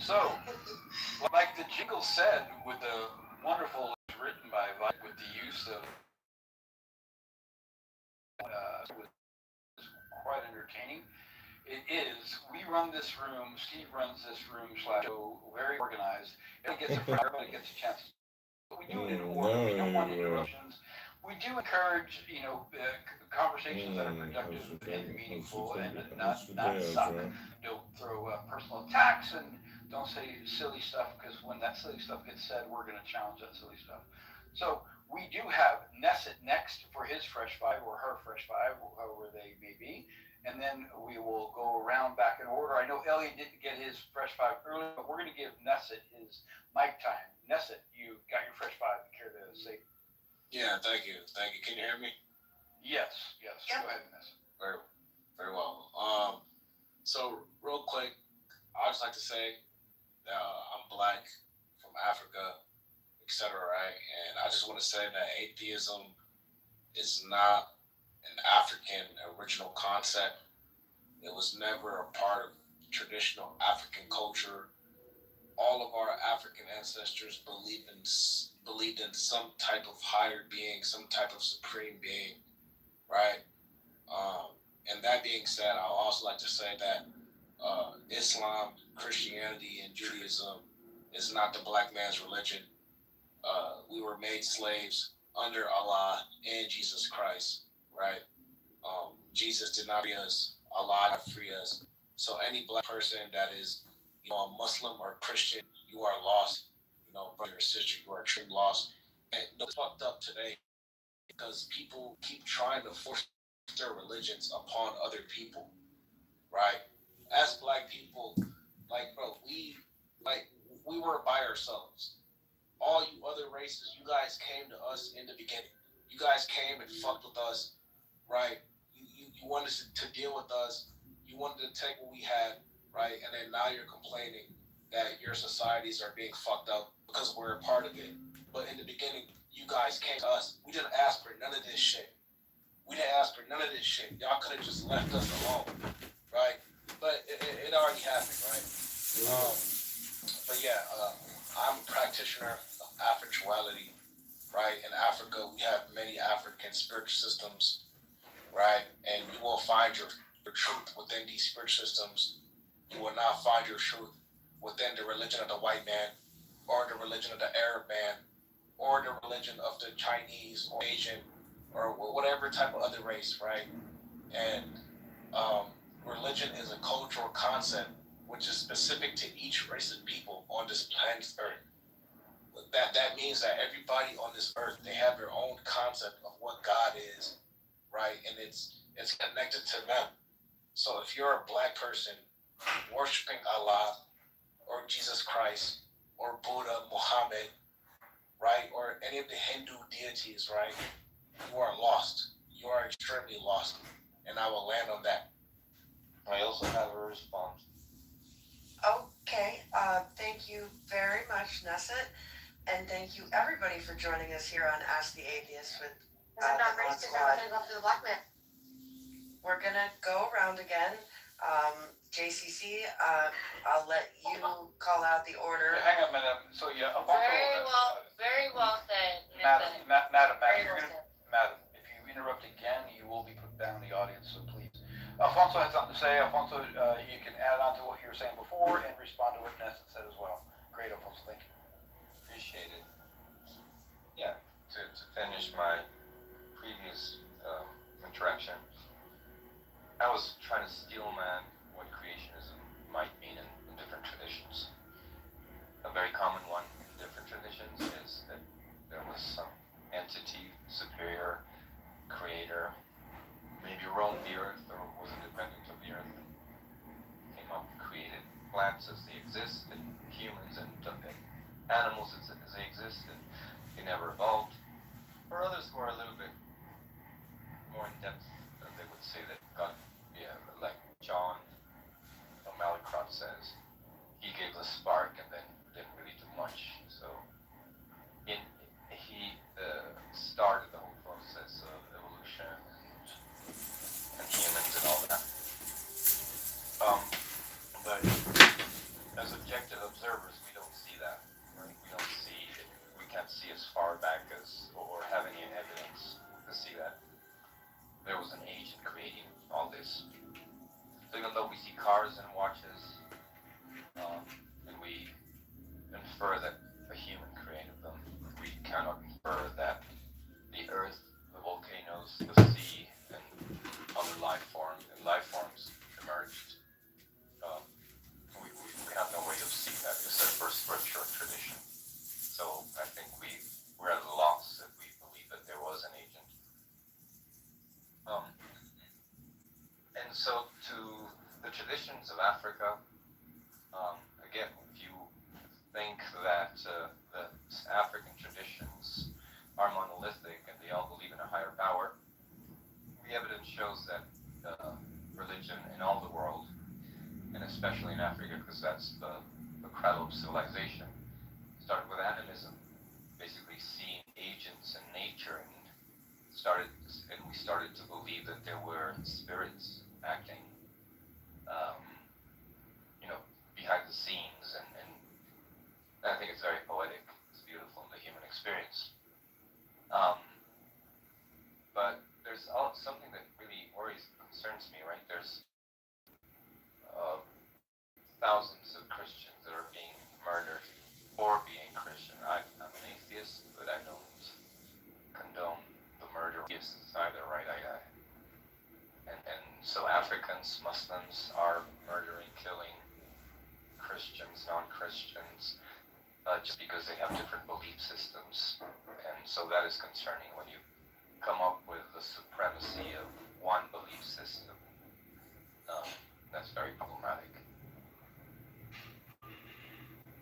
So, like the jingle said, with the wonderful written by Vi, with the use of was quite entertaining. It is. We run this room. Steve runs this room slash show very organized. Everybody gets a chance. But we do it in order. We don't want interruptions. We do encourage, conversations that are productive and meaningful and not suck. Don't throw personal attacks and don't say silly stuff because when that silly stuff gets said, we're going to challenge that silly stuff. So we do have Nesset next for his fresh five or her fresh five, however they may be. And then we will go around back in order. I know Elliot didn't get his fresh five early, but we're going to give Nesset his mic time. Nesset, you got your fresh five. Care to say? Yeah, thank you. Thank you. Can you hear me? Yes. Yep. Go ahead, Nesset. Very well. So real quick, I just like to say that I'm black from Africa, etc. Right, and I just want to say that atheism is not an African original concept. It was never a part of traditional African culture. All of our African ancestors believed in some type of higher being, some type of supreme being, right? And that being said, I'll also like to say that Islam, Christianity, and Judaism is not the black man's religion. We were made slaves under Allah and Jesus Christ, right? Jesus did not free us. Allah did not free us. So any black person that is, a Muslim or a Christian, you are lost. Brother or sister, you are truly lost. And it's fucked up today because people keep trying to force their religions upon other people, right? As black people, we were by ourselves. All you other races, you guys came to us in the beginning. You guys came and fucked with us, right? You wanted to deal with us. You wanted to take what we had, right? And then now you're complaining that your societies are being fucked up because we're a part of it. But in the beginning, you guys came to us. We didn't ask for none of this shit. Y'all could have just left us alone, right? But it already happened, right? But yeah, I'm a practitioner of Africuality, right? In Africa, we have many African spiritual systems, right? And you will find your truth within these spiritual systems. You will not find your truth within the religion of the white man, or the religion of the Arab man, or the religion of the Chinese or Asian, or whatever type of other race, right? And religion is a cultural concept which is specific to each race of people on this planet's earth. That means that everybody on this earth, they have their own concept of what God is, right? And it's connected to them. So if you're a black person worshiping Allah or Jesus Christ or Buddha, Muhammad, right, or any of the Hindu deities, right, you are lost. You are extremely lost. And I will land on that. I also have a response. Okay, thank you very much, Nesset, and thank you everybody for joining us here on Ask the Atheist with I'm not ready to go up to the black man. We're gonna go around again. JCC, I'll let you call out the order. Hang on a minute. So yeah, Very well said. Madam, if you interrupt again, you will be put down in the audience. So please. Alfonso has something to say. Alfonso, you can add on to what you were saying before and respond to what Nesset said as well. Great, Alfonso. Thank you. Appreciate it. Yeah, to finish my previous interaction, I was trying to steel man what creationism might mean in different traditions. A very common one in different traditions is that there was some entity, superior, creator, maybe roamed the earth or was independent of the earth and came up and created plants as they exist and humans and animals as they exist, and they never evolved. Or others who are a little bit more in depth, they would say that God, like John Mallinckrodt says, he gave the spark and then didn't really do much. So he started the whole process of evolution and humans and all that. But as objective we see cars and watches, and we infer that a human created them. We cannot infer that the earth, the volcanoes, the sea, and other life forms emerged. We have no way of seeing that except for scripture tradition. So I think we're at a loss if we believe that there was an agent. And so to the traditions of Africa, again, if you think that the African traditions are monolithic and they all believe in a higher power, the evidence shows that religion in all the world, and especially in Africa, because that's the cradle of civilization, started with animism, basically seeing agents in nature, and we started to believe that there were spirits acting, behind the scenes, and I think it's very poetic. It's beautiful, the human experience. But there's something that really concerns me, right? There's thousands of Christians that are being murdered for being Christian. I'm an atheist, but I don't condone the murder of atheists either, right? And so Africans, Muslims are murdering, killing Christians, non-Christians, just because they have different belief systems. And so that is concerning when you come up with the supremacy of one belief system. That's very problematic.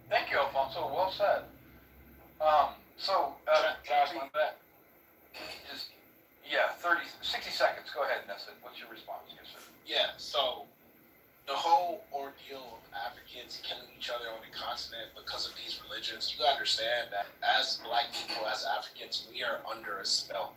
Thank you, Alfonso. Well said. Can I ask one back? 60 seconds. Go ahead, Nessa. What's your response? Yes, sir. Yeah, so the whole ordeal of Africans killing each other on the continent because of these religions, you gotta understand that as black people, as Africans, we are under a spell.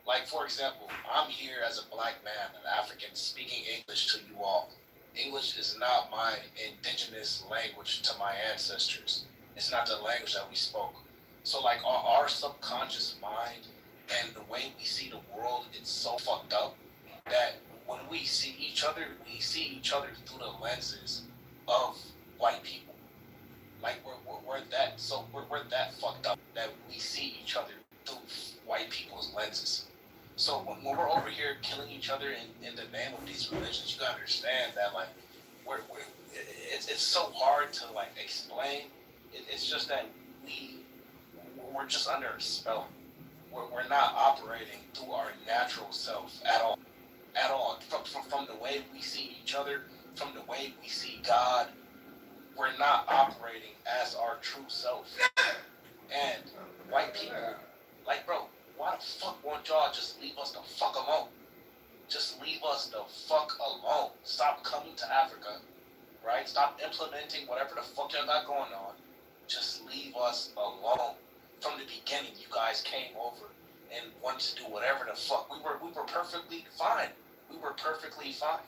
Like, for example, I'm here as a black man, an African, speaking English to you all. English is not my indigenous language to my ancestors. It's not the language that we spoke. So, like, our subconscious mind and the way we see the world, it's so fucked up that when we see each other through the lenses of white people. Like, we're that fucked up that we see each other through white people's lenses. So when we're over here killing each other in the name of these religions, you gotta understand that, like, it's so hard to, like, explain. It's just that we're just under a spell. We're not operating through our natural self at all. From the way we see each other, from the way we see God, we're not operating as our true self. And white people, like, bro, why the fuck won't y'all just leave us the fuck alone? Just leave us the fuck alone. Stop coming to Africa, right? Stop implementing whatever the fuck y'all got going on. Just leave us alone. From the beginning, you guys came over and wanted to do whatever the fuck. We were perfectly fine. We were perfectly fine.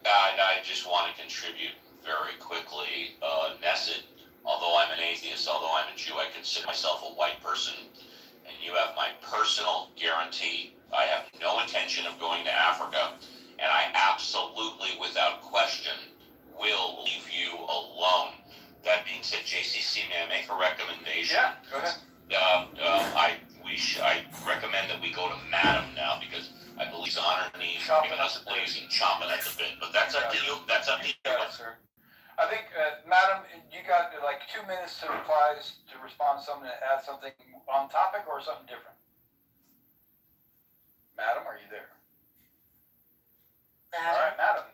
I just want to contribute very quickly. Nesset, although I'm an atheist, although I'm a Jew, I consider myself a white person, and you have my personal guarantee. I have no intention of going to Africa, and I absolutely, without question, will leave you alone. That being said, JCC, may I make a recommendation? Yeah, go ahead. I recommend that we go to Madam now, because I believe he's on her knees, giving us a blazing, chomping at the bit. But that's up to you. That's up to you. Yes, sir. I think, Madam, you got like 2 minutes to respond to something, and add something on topic or something different. Madam, are you there? All right, Madam.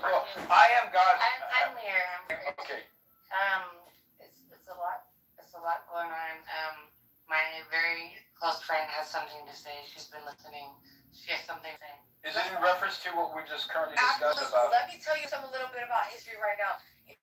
Well, I am God. I'm here. Okay. It's a lot going on. My very close friend has something to say. She's been listening. She has something to say. Is it in reference to what we just currently discussed Absolutely. about? Let me tell you a little bit about history right now. You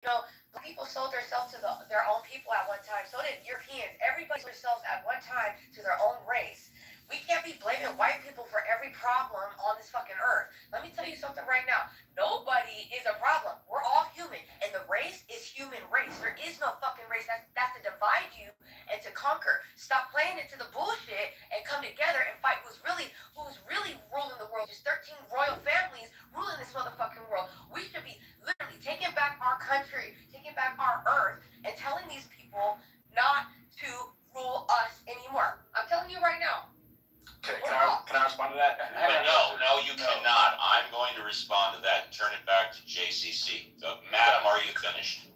know, people sold themselves to their own people at one time. So did Europeans. Everybody sold themselves at one time to their own race. We can't be blaming white people for every problem on this fucking earth. Let me tell you something right now. Nobody is a problem. We're all human. And the race is human race. There is no fucking race. That's to divide you and to conquer. Stop playing into the bullshit and come together and fight who's really ruling the world. There's 13 respond to that and turn it back to JCC. Madam, are you finished?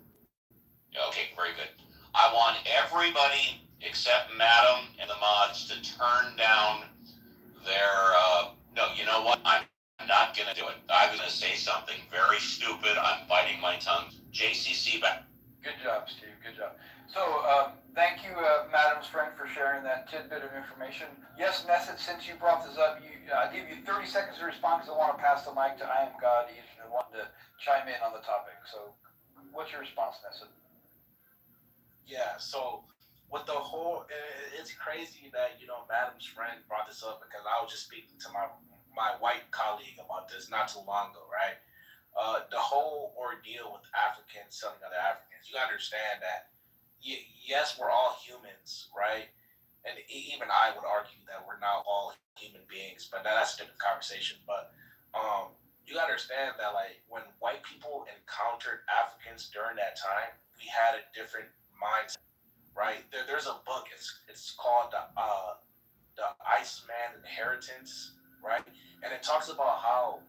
Okay, very good. I want everybody except Madam and the mods to turn down their, no, you know what? I'm not gonna do it. I was gonna say something very stupid. I'm biting my tongue. JCC back. Good job, Steve. Good job. So, thank you, Madam Frank, for sharing that tidbit of information. Yes, Nesset, since you brought this up, I give you 30 seconds to respond because I want to pass the mic to I Am God. He's wanting to chime in on the topic. So, what's your response, Nesset? Yeah, so with the whole, it's crazy that, Madam's friend brought this up because I was just speaking to my white colleague about this not too long ago, right? The whole ordeal with Africans selling other Africans, you understand that, yes, we're all humans, right? And even I would argue that we're not all human beings, but that's a different conversation. But you understand that, like, when white people encountered Africans during that time, we had a different mindset, right? There's a book. It's called the Iceman Inheritance, right? And it talks about how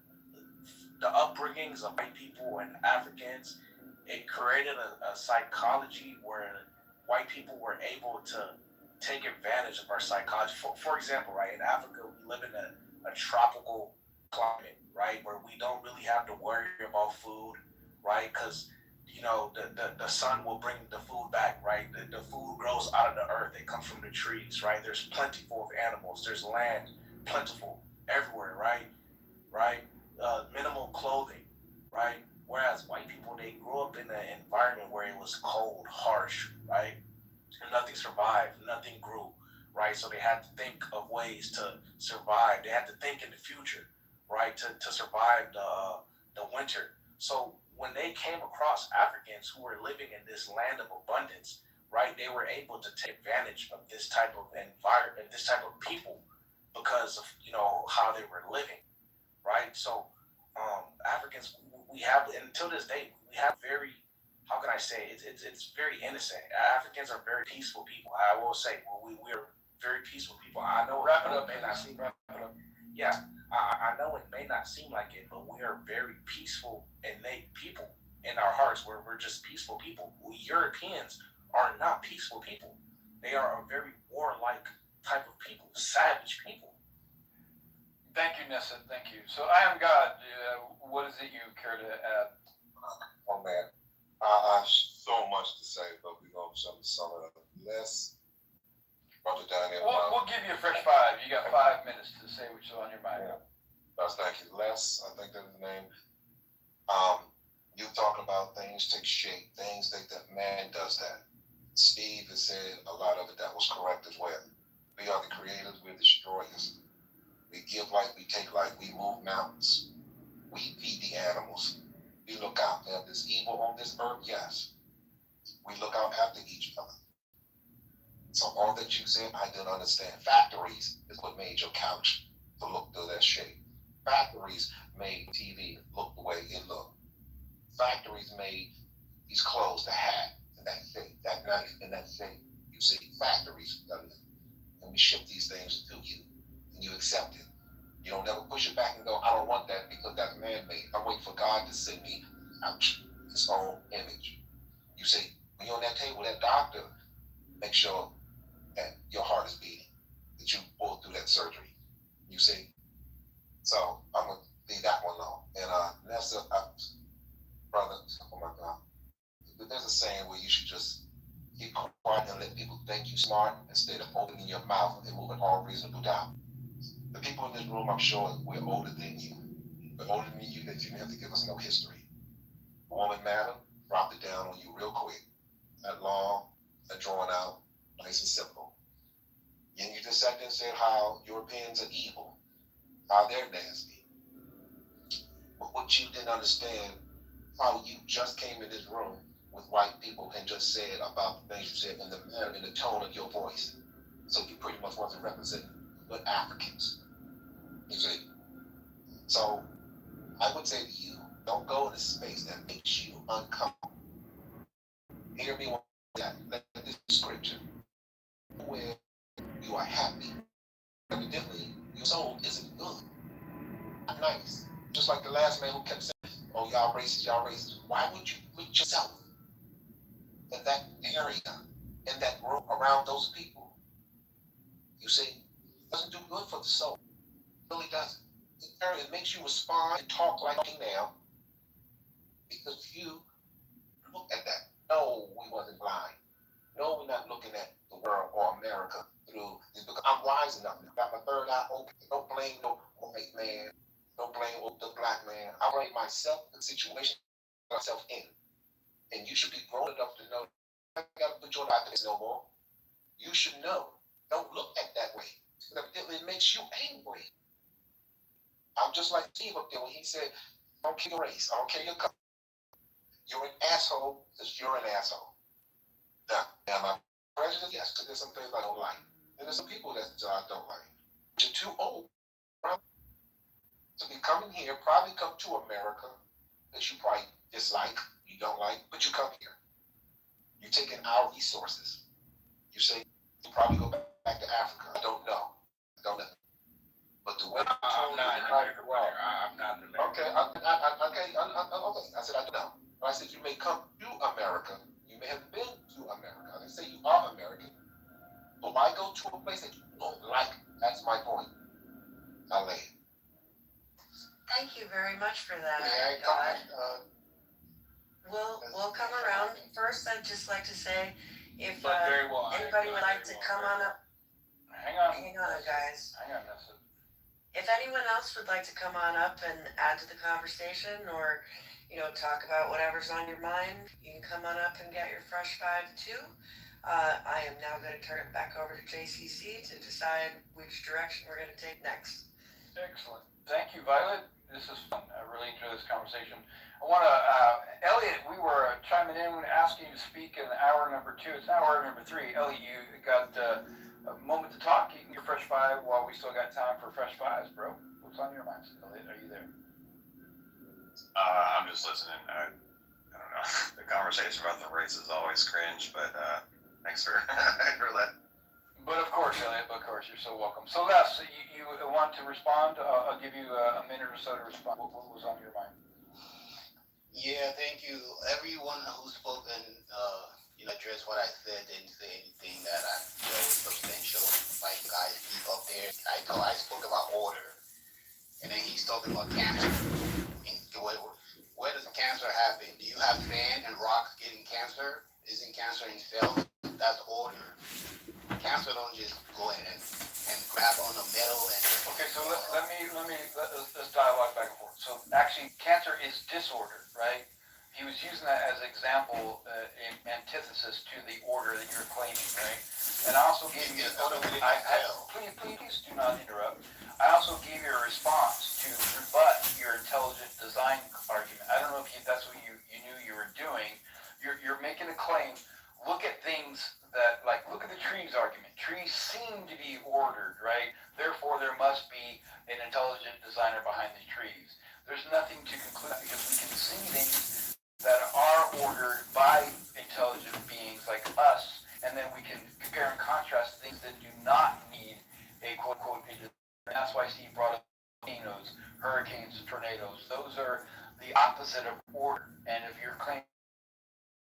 the upbringings of white people and Africans, it created a psychology where white people were able to take advantage of our psychology. For example, right, in Africa, we live in a tropical climate, right, where we don't really have to worry about food, right, because the sun will bring the food back, right? The food grows out of the earth. It comes from the trees, right? There's plentiful of animals. There's land plentiful everywhere, right? Right? Minimal clothing, right? Whereas white people, they grew up in an environment where it was cold, harsh, right? And nothing survived, nothing grew, right? So they had to think of ways to survive. They had to think in the future, right? To survive the winter. So when they came across Africans who were living in this land of abundance, right, they were able to take advantage of this type of environment, this type of people, because of how they were living, right? So Africans, we have, until this day, we have very, how can I say, it's very innocent. Africans are very peaceful people. I will say, we're very peaceful people. I know Wrap it up, may not seem, wrap it up. yeah, I know it may not seem like it, but we are very peaceful, innate people in our hearts. We're just peaceful people. We Europeans are not peaceful people. They are a very warlike type of people, savage people. Thank you, Nesset. Thank you. So, I Am God. What is it you care to add? Oh man, I have so much to say, but we're gonna sum it up. Les, Brother Daniel. We'll give you a fresh 5. You got 5 minutes to say what's on your mind. Thank you. Les, I think that's the name. You talk about things take shape, things that man does that. Steve has said a lot of it that was correct as well. We are the creators, we're destroyers. We give life, we take life, we move mountains, we feed the animals. We look out. There's evil on this earth, yes. We look out after each other. So all that you said, I didn't understand. Factories is what made your couch to look through that shape. Factories made TV look the way it looked. Factories made these clothes, the hat, and that shape, that knife, and that shape. You see, factories done it. And we ship these things to you, and you accept it. You don't never push it back and go, I don't want that because that's man-made. I'm waiting for God to send me his own image. You see, when you're on that table, that doctor, make sure that your heart is beating, that you pull through that surgery. You see? So I'm going to leave that one alone. And Nessa, brother, oh my God. There's a saying where you should just keep quiet and let people think you smart instead of opening your mouth and moving all reasonable doubt. The people in this room, I'm sure we're older than you. But older than you that you didn't have to give us no history. Woman Madam dropped it down on you real quick. Not long, not drawn out, nice and simple. And you just sat there and said how Europeans are evil, how they're nasty. But what you didn't understand, how you just came in this room with white people and just said about the things you said in the manner, in the tone of your voice. So you pretty much wasn't representing good Africans. You see? So I would say to you, don't go in a space that makes you uncomfortable. Hear me one that. Let this scripture where you are happy. Evidently, your soul isn't good. Not nice. Just like the last man who kept saying, oh, y'all racist, y'all racist. Why would you put yourself in that area, in that group, around those people? You see, it doesn't do good for the soul. It really doesn't. It makes you respond and talk like now because you look at that. No, we wasn't blind. No, we're not looking at the world or America through this because I'm wise enough now. Got my third eye open. Don't blame no white man. Don't blame the black man. I blame myself, the situation myself in. And you should be grown enough to know I gotta put your life in this no more. You should know. Don't look at that way. It makes you angry. I'm just like Steve up there when he said, I don't care your race, I don't care your color. You're an asshole because you're an asshole. Now, am I prejudiced? Yes, because there's some things I don't like. And there's some people that I don't like. You're too old, right? To be coming here, probably come to America that you probably dislike, you don't like, but you come here. You're taking our resources. You say you probably go back to Africa. I don't know. But the way I'm not an American player. I'm not an American. Okay, okay. I said I don't know. But I said you may come to America. You may have been to America. I didn't say you are American. But why go to a place that you don't like? That's my point. I lay. Thank you very much for that. Yeah, We'll come around. First, I'd just like to say, if But very well. anybody would like to come on up, Hang on. hang on, guys. Hang on, that's it. If anyone else would like to come on up and add to the conversation, or talk about whatever's on your mind, you can come on up and get your fresh five too. I am now going to turn it back over to JCC to decide which direction we're going to take next. Excellent. Thank you, Violet. This is fun. I really enjoy this conversation. I want to, Elliot, we were chiming in when asking you to speak in hour number 2. It's hour number 3. Elliot, you got a moment to talk. You can get fresh five while we still got time for fresh fives, bro. What's on your mind, Elliot? Are you there? I'm just listening. I don't know. The conversation about the race is always cringe, but thanks for that. But of course, Elliot, of course, you're so welcome. So Les, you want to respond? I'll give you a minute or so to respond. What was on your mind? Yeah, thank you. Everyone who's spoken, addressed what I said, didn't say anything that I feel was substantial. Like guys speak up there. I spoke about order, and then he's talking about cancer. And where does cancer happen? Do you have sand and rocks getting cancer? Isn't cancer in cells? That's order. Cancer don't just go in and grab on the metal and. Okay, so let's dialogue back and forth. So actually, cancer is disorder, right? He was using that as an example in antithesis to the order that you're claiming, right? And I also gave you please do not interrupt. I also gave you a response to rebut your intelligent design argument. I don't know if that's what you knew you were doing. You're making a claim. Look at things that, like, look at the trees argument. Trees seem to be ordered, right? Therefore, there must be an intelligent designer behind the trees. There's nothing to conclude because we can see things that are ordered by intelligent beings like us, and then we can compare and contrast things that do not need a quote-unquote designer. That's why Steve brought up volcanoes, hurricanes, tornadoes. Those are the opposite of order. And if you're claiming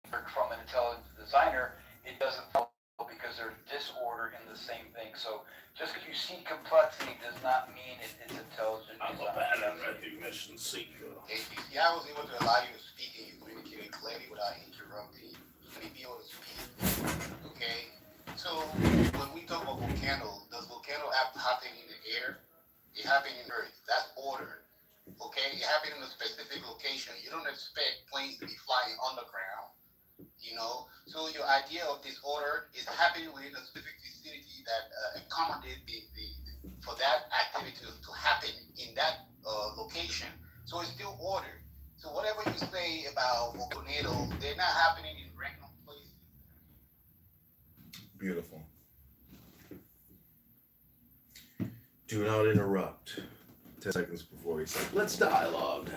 from an intelligent designer, it doesn't follow because there's disorder in the same thing. So just because you see complexity does not mean it's intelligent I'm a design. pattern recognition seeker. Yeah, I was able to allow you to speak and you communicated clearly without interrupting. You may be able to speak. Okay? So when we talk about volcano, does volcano happen in the air? It happens in earth. That's ordered. Okay? It happens in a specific location. You don't expect planes to be flying on the ground. So your idea of disorder is happening within a specific vicinity that accommodates for that activity to happen in that location. So it's still ordered. So whatever you say about tornadoes, they're not happening in random places. Beautiful. Do not interrupt. 10 seconds before he said, let's dialogue.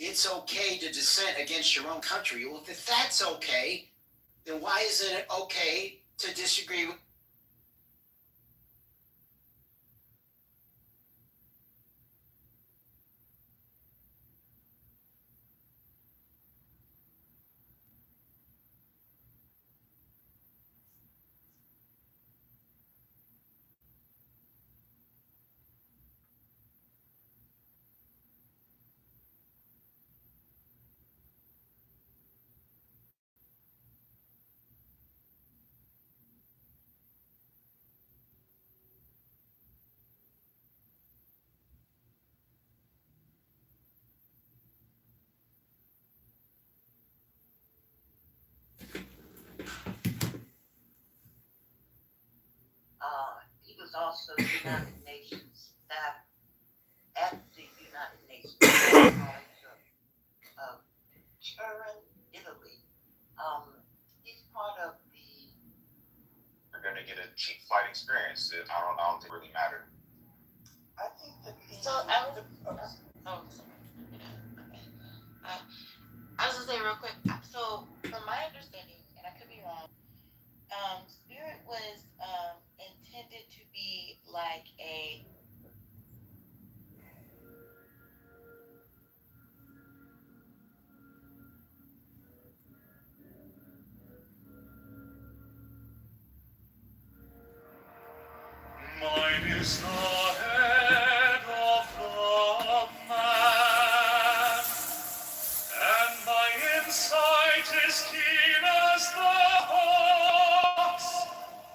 it's okay to dissent against your own country. Well, if that's okay, then why isn't it okay to disagree with? He was also United Nations staff at the United Nations College of Turin, Italy. He's part of the. You're gonna get a cheap flight experience. I don't think it really matter. I think that. So I was. Oh, sorry. Yeah, okay. I was gonna say real quick. So from my understanding, and I could be wrong, Spirit was intended to be like a. Mine is the head of the man, and my insight is keen as the hawk's.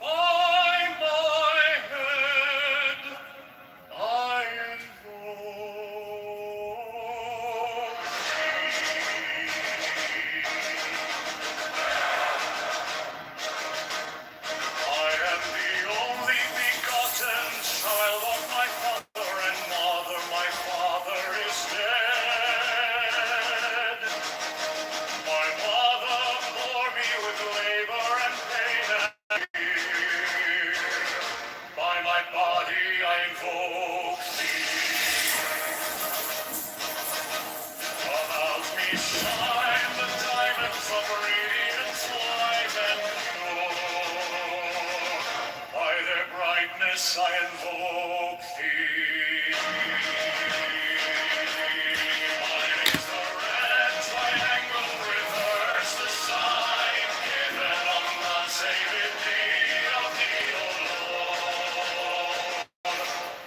By my head I invoke I am the only begotten child of my father and mother. My father is dead. My mother bore me with labor and pain and fear. By my body I invoke thee. About me shine the diamonds of radiant light and pure. By their brightness I invoke thee. Mine is the red triangle reverse, the sign given on the saving day of thee, O Lord.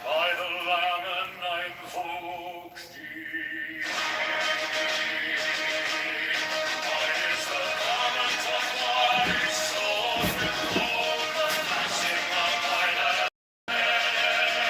By the Lamb I invoke thee. Mine is the garment of white, sown with gold, the blessing of mine head.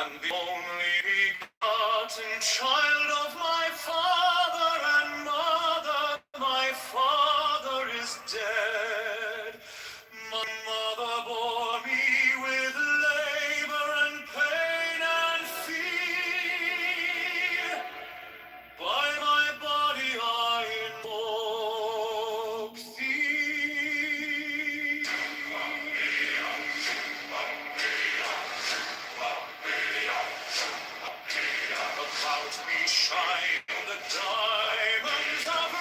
am the only begotten child of my father and mother. My father is dead. My mother bore me with labor and pain and fear. By my body I invoke thee. About me shine the diamonds of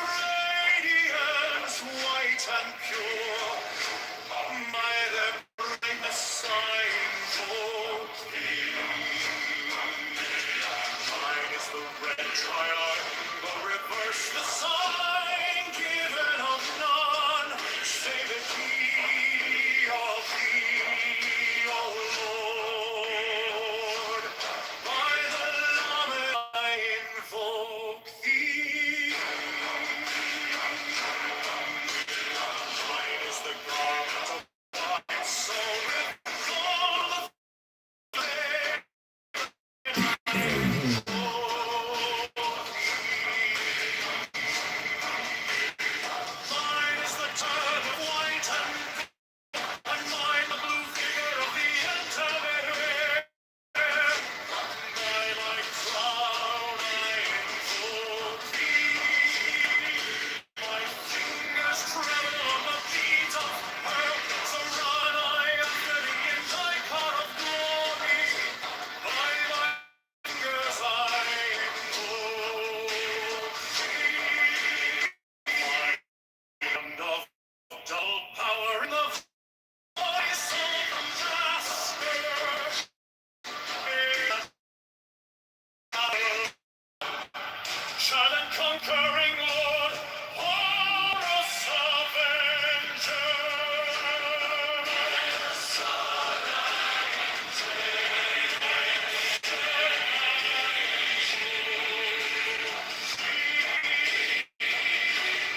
radiance, white and pure. By their brightness I invoke thee. Mine is the red triangle, reverse the sign given of none, save it be of thee, O Lord. By the Lamb I invoke thee. Mine is the garment of white soul, with all the flame. Mine is the turn of white and mine the blue figure of the intermediate. By my crown I invoke thee. My fingers tremble on the beat of pearl, so run I after thee in thy car of glory. By my fingers I invoke thee. My hand of double power in the voice of the master. Child and conquering Lord, Horus Avenger.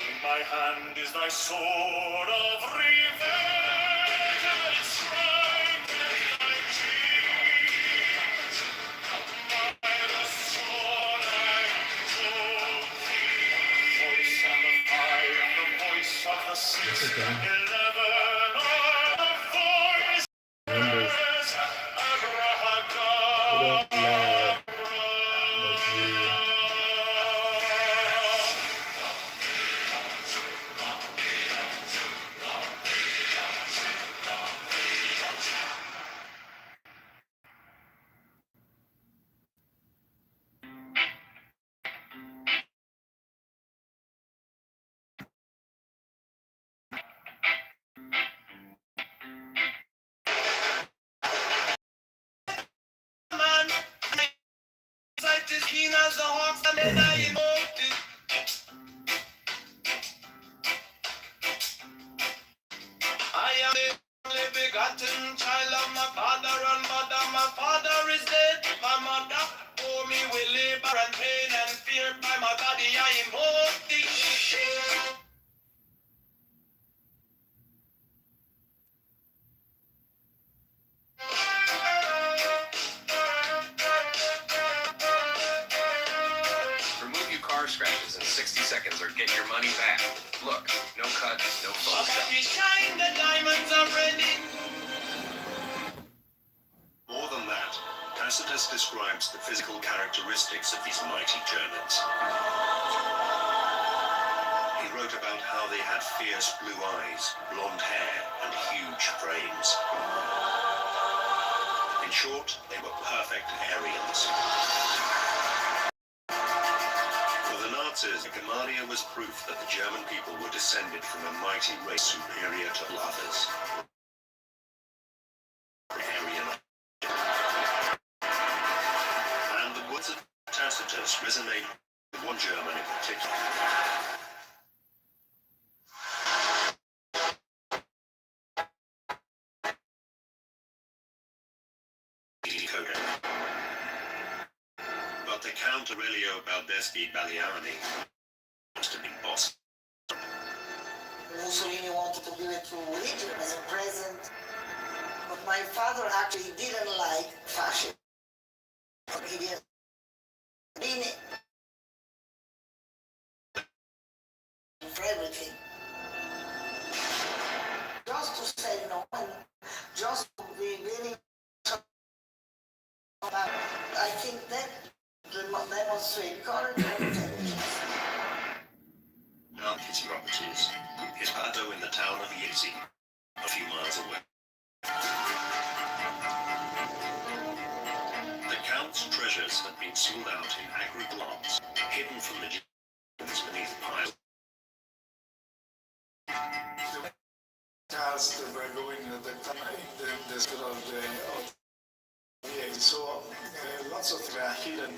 In my hand is thy sword of revenge, and its strength is thy cheek. By the sword I invoke thee. Voice of the five, the voice of the six, 11 are the Numbers. voices. Put up live. Man, sight is keen as the hawk's and then I invoke thee. I am the only begotten child of my father and mother. My father is dead. My mother bore me with labor and pain and fear. By my body I invoke thee. Remove your car scratches in 60 seconds or get your money back. Look, no cuts, no My Photoshop. body shine, the diamonds are ready. More than that, Tacitus describes the physical characteristics of these mighty Germans. He wrote about how they had fierce blue eyes, blonde hair, and huge frames. In short, they were perfect Aryans. For the Nazis, Germania was proof that the German people were descended from a mighty race superior to all others. Aryan. And the words of Tacitus resonate with one German in particular. But the Count Aurelio Baldeschi Balliani must have been boss. Mussolini wanted to give it to Hitler as a present, but my father actually didn't like fascism. about, I think that demonstrate courage and intelligence. Now his properties. His paddo in the town of Yezi, a few miles away. The Count's treasures had been sealed out in agri blocks, hidden from the Germans beneath piles. Cars that were going at the time in the center of the so lots of things are hidden